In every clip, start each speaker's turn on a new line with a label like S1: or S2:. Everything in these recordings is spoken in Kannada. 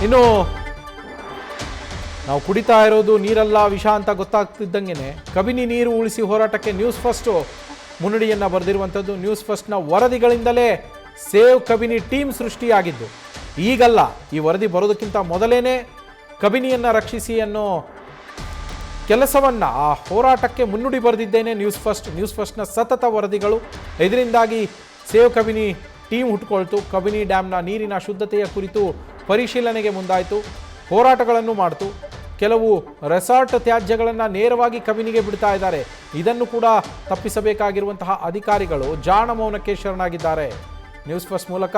S1: ಇನ್ನು ನಾವು ಕುಡಿತಾ ಇರೋದು ನೀರಲ್ಲ ವಿಷ ಅಂತ ಗೊತ್ತಾಗ್ತಿದ್ದಂಗೆ ಕಬಿನಿ ನೀರು ಉಳಿಸಿ ಹೋರಾಟಕ್ಕೆ ನ್ಯೂಸ್ ಫಸ್ಟ್ ಮುನ್ನುಡಿಯನ್ನು ಬರೆದಿರುವಂಥದ್ದು. ನ್ಯೂಸ್ ಫಸ್ಟ್ನ ವರದಿಗಳಿಂದಲೇ ಸೇವ್ ಕಬಿನಿ ಟೀಮ್ ಸೃಷ್ಟಿಯಾಗಿದ್ದು. ಈಗಲ್ಲ, ಈ ವರದಿ ಬರೋದಕ್ಕಿಂತ ಮೊದಲೇನೆ ಕಬಿನಿಯನ್ನು ರಕ್ಷಿಸಿ ಅನ್ನೋ ಕೆಲಸವನ್ನು, ಆ ಹೋರಾಟಕ್ಕೆ ಮುನ್ನುಡಿ ಬರೆದಿದ್ದೇನೆ ನ್ಯೂಸ್ ಫಸ್ಟ್ನ ಸತತ ವರದಿಗಳು. ಇದರಿಂದಾಗಿ ಸೇವ್ ಕಬಿನಿ ಟೀಮ್ ಹುಟ್ಟುಕೊಳ್ತು. ಕಬಿನಿ ಡ್ಯಾಮ್ನ ನೀರಿನ ಶುದ್ಧತೆಯ ಕುರಿತು ಪರಿಶೀಲನೆಗೆ ಮುಂದಾಯಿತು, ಹೋರಾಟಗಳನ್ನು ಮಾಡ್ತು. ಕೆಲವು ರೆಸಾರ್ಟ್ ತ್ಯಾಜ್ಯಗಳನ್ನು ನೇರವಾಗಿ ಕಬಿನಿಗೆ ಬಿಡ್ತಾ ಇದ್ದಾರೆ. ಇದನ್ನು ಕೂಡ ತಪ್ಪಿಸಬೇಕಾಗಿರುವಂತಹ ಅಧಿಕಾರಿಗಳು ಜಾಣ ಮೌನಕ್ಕೆ ಶರಣಾಗಿದ್ದಾರೆ. ನ್ಯೂಸ್ ಫಸ್ಟ್ ಮೂಲಕ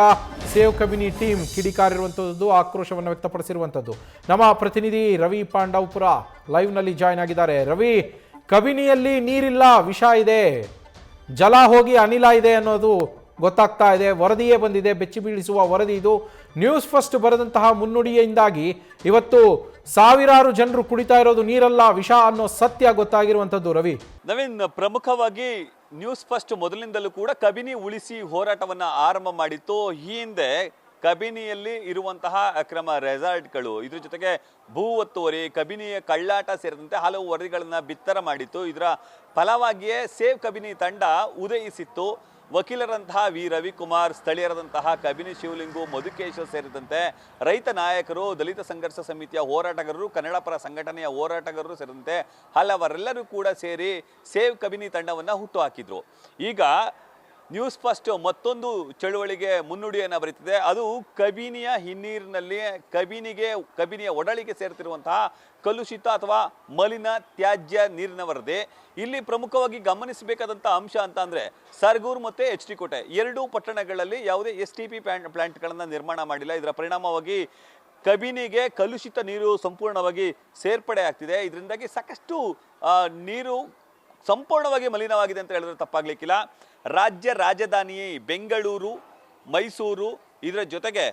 S1: ಸೇವ್ ಕಬಿನಿ ಟೀಮ್ ಕಿಡಿಕಾರಿರುವಂಥದ್ದು, ಆಕ್ರೋಶವನ್ನು ವ್ಯಕ್ತಪಡಿಸಿರುವಂಥದ್ದು. ನಮ್ಮ ಪ್ರತಿನಿಧಿ ರವಿ ಪಾಂಡವಪುರ ಲೈವ್ನಲ್ಲಿ ಜಾಯ್ನ್ ಆಗಿದ್ದಾರೆ. ರವಿ, ಕಬಿನಿಯಲ್ಲಿ ನೀರಿಲ್ಲ, ವಿಷ ಇದೆ, ಜಲ ಹೋಗಿ ಅನಿಲ ಇದೆ ಅನ್ನೋದು ಗೊತ್ತಾಗ್ತಾ ಇದೆ. ವರದಿಯೇ ಬಂದಿದೆ, ಬೆಚ್ಚಿ ಬೀಳಿಸುವ ವರದಿ ಇದು. ನ್ಯೂಸ್ ಫಸ್ಟ್ ಬರೆದಂತಹ ಮುನ್ನುಡಿಯಿಂದಾಗಿ ಇವತ್ತು ಸಾವಿರಾರು ಜನರು ಕುಡಿತಾ ಇರೋದು ನೀರಲ್ಲ ವಿಷ ಅನ್ನೋ ಸತ್ಯ ಗೊತ್ತಾಗಿರುವಂಥದ್ದು. ರವಿ,
S2: ನವೀನ್, ಪ್ರಮುಖವಾಗಿ ನ್ಯೂಸ್ ಫಸ್ಟ್ ಮೊದಲಿನಿಂದಲೂ ಕೂಡ ಕಬಿನಿ ಉಳಿಸಿ ಹೋರಾಟವನ್ನ ಆರಂಭ ಮಾಡಿತ್ತು. ಈ ಹಿಂದೆ ಕಬಿನಿಯಲ್ಲಿ ಇರುವಂತಹ ಅಕ್ರಮ ರೆಸಾರ್ಟ್ಗಳು, ಇದ್ರ ಜೊತೆಗೆ ಭೂ ಒತ್ತುವರಿ, ಕಬಿನಿಯ ಕಳ್ಳಾಟ ಸೇರಿದಂತೆ ಹಲವು ವರದಿಗಳನ್ನ ಬಿತ್ತರ ಮಾಡಿತ್ತು. ಇದರ ಫಲವಾಗಿಯೇ ಸೇವ್ ಕಬಿನಿ ತಂಡ ಉದಯಿಸಿತ್ತು. ವಕೀಲರಂತಹ ವಿ ರವಿಕುಮಾರ್, ಸ್ಥಳೀಯರಾದಂತಹ ಕಬಿನಿ ಶಿವಲಿಂಗು, ಮಧುಕೇಶ ಸೇರಿದಂತೆ ರೈತ ನಾಯಕರು, ದಲಿತ ಸಂಘರ್ಷ ಸಮಿತಿಯ ಹೋರಾಟಗಾರರು, ಕನ್ನಡ ಪರ ಸಂಘಟನೆಯ ಹೋರಾಟಗಾರರು ಸೇರಿದಂತೆ ಹಲವರೆಲ್ಲರೂ ಕೂಡ ಸೇರಿ ಸೇವ್ ಕಬಿನಿ ತಂಡವನ್ನು ಹುಟ್ಟುಹಾಕಿದ್ರು. ಈಗ ನ್ಯೂಸ್ ಫಸ್ಟ್ ಮತ್ತೊಂದು ಚಳುವಳಿಗೆ ಮುನ್ನುಡಿಯನ್ನು ಬರೀತಿದೆ. ಅದು ಕಬಿನಿಯ ಹಿನ್ನೀರಿನಲ್ಲಿ ಕಬಿನಿಯ ಒಡಲಿಗೆ ಸೇರ್ತಿರುವಂತಹ ಕಲುಷಿತ ಅಥವಾ ಮಲಿನ ತ್ಯಾಜ್ಯ ನೀರಿನ ವರದಿ. ಇಲ್ಲಿ ಪ್ರಮುಖವಾಗಿ ಗಮನಿಸಬೇಕಾದಂಥ ಅಂಶ ಅಂತ ಅಂದರೆ ಸರ್ಗೂರು ಮತ್ತು HT ಕೋಟೆ ಎರಡೂ ಪಟ್ಟಣಗಳಲ್ಲಿ ಯಾವುದೇ STP ಪ್ಲಾಂಟ್ಗಳನ್ನು ನಿರ್ಮಾಣ ಮಾಡಿಲ್ಲ. ಇದರ ಪರಿಣಾಮವಾಗಿ ಕಬಿನಿಗೆ ಕಲುಷಿತ ನೀರು ಸಂಪೂರ್ಣವಾಗಿ ಸೇರ್ಪಡೆ ಆಗ್ತಿದೆ. ಇದರಿಂದಾಗಿ ಸಾಕಷ್ಟು ನೀರು ಸಂಪೂರ್ಣವಾಗಿ ಮಲಿನವಾಗಿದೆ ಅಂತ ಹೇಳಿದ್ರೆ ತಪ್ಪಾಗ್ಲಿಕ್ಕಿಲ್ಲ. ರಾಜ್ಯ ರಾಜಧಾನಿ ಬೆಂಗಳೂರು, ಮೈಸೂರು, ಇದರ ಜೊತೆಗೆ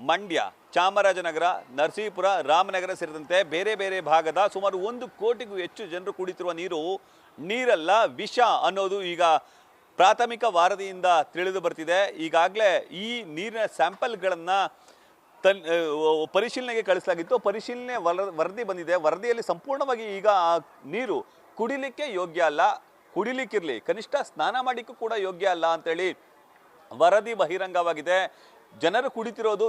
S2: ಮಂಡ್ಯ, ಚಾಮರಾಜನಗರ, ನರಸೀಪುರ, ರಾಮನಗರ ಸೇರಿದಂತೆ ಬೇರೆ ಬೇರೆ ಭಾಗದ ಸುಮಾರು 1 ಕೋಟಿಗೂ ಹೆಚ್ಚು ಜನರು ಕುಡಿತಿರುವ ನೀರಲ್ಲ ವಿಷ ಅನ್ನೋದು ಈಗ ಪ್ರಾಥಮಿಕ ವರದಿಯಿಂದ ತಿಳಿದು ಬರ್ತಿದೆ. ಈಗಾಗಲೇ ಈ ನೀರಿನ ಸ್ಯಾಂಪಲ್ಗಳನ್ನು ಪರಿಶೀಲನೆಗೆ ಕಳಿಸಲಾಗಿತ್ತು. ಪರಿಶೀಲನೆ ವರದಿ ಬಂದಿದೆ. ವರದಿಯಲ್ಲಿ ಸಂಪೂರ್ಣವಾಗಿ ಈಗ ಆ ನೀರು ಕುಡಿಲಿಕ್ಕೆ ಯೋಗ್ಯ ಅಲ್ಲ, ಕುಡಿಲಿಕ್ಕಿರಲಿ ಕನಿಷ್ಠ ಸ್ನಾನ ಮಾಡಲಿಕ್ಕೂ ಕೂಡ ಯೋಗ್ಯ ಅಲ್ಲ ಅಂತೇಳಿ ವರದಿ ಬಹಿರಂಗವಾಗಿದೆ. ಜನರು ಕುಡಿತಿರೋದು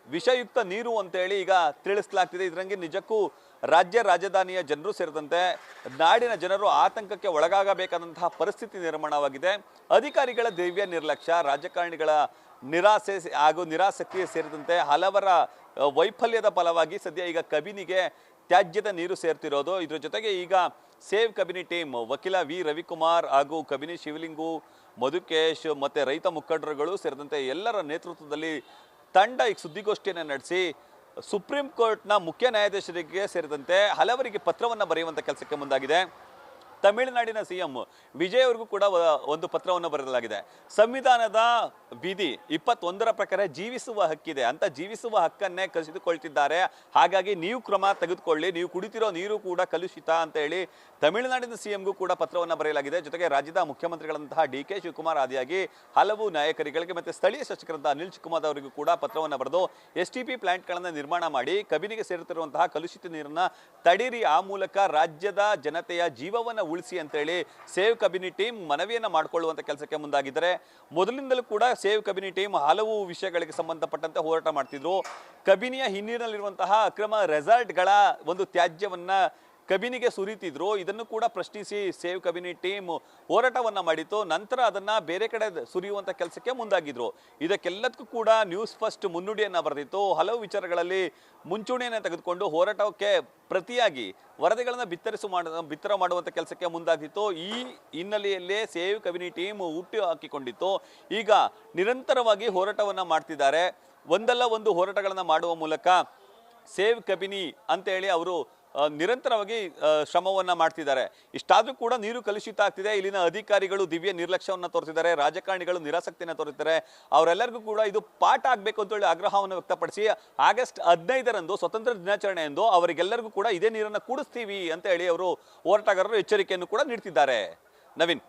S2: ವಿಷಯುಕ್ತ ನೀರು ಅಂತೇಳಿ ಈಗ ತಿಳಿಸಲಾಗ್ತಿದೆ. ಇದರಂಗೆ ನಿಜಕ್ಕೂ ರಾಜ್ಯ ರಾಜಧಾನಿಯ ಜನರು ಸೇರಿದಂತೆ ನಾಡಿನ ಜನರು ಆತಂಕಕ್ಕೆ ಒಳಗಾಗಬೇಕಾದಂತಹ ಪರಿಸ್ಥಿತಿ ನಿರ್ಮಾಣವಾಗಿದೆ. ಅಧಿಕಾರಿಗಳ ದಿವ್ಯ ನಿರ್ಲಕ್ಷ್ಯ, ರಾಜಕಾರಣಿಗಳ ನಿರಾಸೆ ಹಾಗೂ ನಿರಾಸಕ್ತಿ ಸೇರಿದಂತೆ ಹಲವರ ವೈಫಲ್ಯದ ಫಲವಾಗಿ ಸದ್ಯ ಈಗ ಕಬಿನಿಗೆ ತ್ಯಾಜ್ಯದ ನೀರು ಸೇರ್ತಿರೋದು. ಇದ್ರ ಜೊತೆಗೆ ಈಗ ಸೇವ್ ಕಬಿನಿ ಟೀಮ್ ವಕೀಲ ವಿ ರವಿಕುಮಾರ್ ಹಾಗೂ ಕಬಿನಿ ಶಿವಲಿಂಗು, ಮಧುಕೇಶ್ ಮತ್ತು ರೈತ ಮುಖಂಡರುಗಳು ಸೇರಿದಂತೆ ಎಲ್ಲರ ನೇತೃತ್ವದಲ್ಲಿ ತಂಡ ಈಗ ಸುದ್ದಿಗೋಷ್ಠಿಯನ್ನು ನಡೆಸಿ ಸುಪ್ರೀಂ ಕೋರ್ಟ್ನ ಮುಖ್ಯ ನ್ಯಾಯಾಧೀಶರಿಗೆ ಸೇರಿದಂತೆ ಹಲವರಿಗೆ ಪತ್ರವನ್ನು ಬರೆಯುವಂಥ ಕೆಲಸಕ್ಕೆ ಮುಂದಾಗಿದೆ. ತಮಿಳುನಾಡಿನ CM ವಿಜಯ್ ಅವರಿಗೂ ಕೂಡ ಒಂದು ಪತ್ರವನ್ನು ಬರೆಯಲಾಗಿದೆ. ಸಂವಿಧಾನದ ವಿಧಿ 21ರ ಪ್ರಕಾರ ಜೀವಿಸುವ ಹಕ್ಕಿದೆ ಅಂತ ಜೀವಿಸುವ ಹಕ್ಕನ್ನೇ ಕಸಿದುಕೊಳ್ತಿದ್ದಾರೆ. ಹಾಗಾಗಿ ನೀವು ಕ್ರಮ ತೆಗೆದುಕೊಳ್ಳಿ, ನೀವು ಕುಡಿತಿರೋ ನೀರು ಕೂಡ ಕಲುಷಿತ ಅಂತ ಹೇಳಿ ತಮಿಳುನಾಡಿನ CMಗೂ ಕೂಡ ಪತ್ರವನ್ನು ಬರೆಯಲಾಗಿದೆ. ಜೊತೆಗೆ ರಾಜ್ಯದ ಮುಖ್ಯಮಂತ್ರಿಗಳಂತಹ DK ಶಿವಕುಮಾರ್ ಆದಿಯಾಗಿ ಹಲವು ನಾಯಕರುಗಳಿಗೆ ಮತ್ತು ಸ್ಥಳೀಯ ಶಾಸಕರಂತಹ ಅನಿಲ್ ಚಿಕ್ಕುಮಾರ್ ಅವರಿಗೂ ಕೂಡ ಪತ್ರವನ್ನು ಬರೆದು STP ಪ್ಲಾಂಟ್ಗಳನ್ನು ನಿರ್ಮಾಣ ಮಾಡಿ ಕಬಿನಿಗೆ ಸೇರುತ್ತಿರುವಂತಹ ಕಲುಷಿತ ನೀರನ್ನ ತಡೀರಿ, ಆ ಮೂಲಕ ರಾಜ್ಯದ ಜನತೆಯ ಜೀವವನ್ನು ಉಳಿಸಿ ಅಂತೇಳಿ ಸೇವ್ ಕಬಿನಿ ಟೀಮ್ ಮನವಿಯನ್ನ ಮಾಡಿಕೊಳ್ಳುವಂತ ಕೆಲಸಕ್ಕೆ ಮುಂದಾಗಿದ್ದಾರೆ. ಮೊದಲಿನಿಂದಲೂ ಕೂಡ ಸೇವ್ ಕಬಿನಿ ಟೀಮ್ ಹಲವು ವಿಷಯಗಳಿಗೆ ಸಂಬಂಧಪಟ್ಟಂತೆ ಹೋರಾಟ ಮಾಡ್ತಿದ್ರು. ಕಬಿನಿಯ ಹಿನ್ನೀರಿನಲ್ಲಿರುವಂತಹ ಅಕ್ರಮ ರೆಸಾರ್ಟ್ಗಳ ಒಂದು ತ್ಯಾಜ್ಯವನ್ನ ಕಬಿನಿಗೆ ಸುರಿತಿದ್ರು. ಇದನ್ನು ಕೂಡ ಪ್ರಶ್ನಿಸಿ ಸೇವ್ ಕಬಿನಿ ಟೀಮ್ ಹೋರಾಟವನ್ನ ಮಾಡಿತ್ತು. ನಂತರ ಅದನ್ನ ಬೇರೆ ಕಡೆ ಸುರಿಯುವಂತ ಕೆಲಸಕ್ಕೆ ಮುಂದಾಗಿದ್ರು. ಇದಕ್ಕೆಲ್ಲದಕ್ಕೂ ಕೂಡ ನ್ಯೂಸ್ ಫಸ್ಟ್ ಮುನ್ನುಡಿಯನ್ನ ಬರೆದಿತ್ತು. ಹಲವು ವಿಚಾರಗಳಲ್ಲಿ ಮುಂಚೂಣಿಯನ್ನು ತೆಗೆದುಕೊಂಡು ಹೋರಾಟಕ್ಕೆ ಪ್ರತಿಯಾಗಿ ವರದಿಗಳನ್ನು ಬಿತ್ತರ ಮಾಡುವಂತ ಕೆಲಸಕ್ಕೆ ಮುಂದಾಗಿತ್ತು. ಈ ಹಿನ್ನೆಲೆಯಲ್ಲೇ ಸೇವ್ ಕಬಿನಿ ಟೀಮ್ ಹುಟ್ಟು ಹಾಕಿಕೊಂಡಿತ್ತು. ಈಗ ನಿರಂತರವಾಗಿ ಹೋರಾಟವನ್ನ ಮಾಡ್ತಿದ್ದಾರೆ. ಒಂದಲ್ಲ ಒಂದು ಹೋರಾಟಗಳನ್ನ ಮಾಡುವ ಮೂಲಕ ಸೇವ್ ಕಬಿನಿ ಅಂತ ಹೇಳಿ ಅವರು ನಿರಂತರವಾಗಿ ಶ್ರಮವನ್ನ ಮಾಡ್ತಿದ್ದಾರೆ. ಇಷ್ಟಾದ್ರೂ ಕೂಡ ನೀರು ಕಲುಷಿತ ಆಗ್ತಿದೆ. ಇಲ್ಲಿನ ಅಧಿಕಾರಿಗಳು ದಿವ್ಯ ನಿರ್ಲಕ್ಷ್ಯವನ್ನು ತೋರಿಸಿದ್ದಾರೆ, ರಾಜಕಾರಣಿಗಳು ನಿರಾಸಕ್ತಿಯನ್ನು ತೋರಿಸಿದ್ದಾರೆ. ಅವರೆಲ್ಲರಿಗೂ ಕೂಡ ಇದು ಪಾಠ ಆಗಬೇಕು ಅಂತ ಹೇಳಿ ಆಗ್ರಹವನ್ನು ವ್ಯಕ್ತಪಡಿಸಿ ಆಗಸ್ಟ್ 15ರಂದು ಸ್ವತಂತ್ರ ದಿನಾಚರಣೆಯಂದು ಅವರಿಗೆಲ್ಲರಿಗೂ ಕೂಡ ಇದೇ ನೀರನ್ನು ಕುಡಿಸ್ತೀವಿ ಅಂತ ಹೇಳಿ ಅವರು ಹೋರಾಟಗಾರರು ಎಚ್ಚರಿಕೆಯನ್ನು ಕೂಡ ನೀಡ್ತಿದ್ದಾರೆ. ನವೀನ್.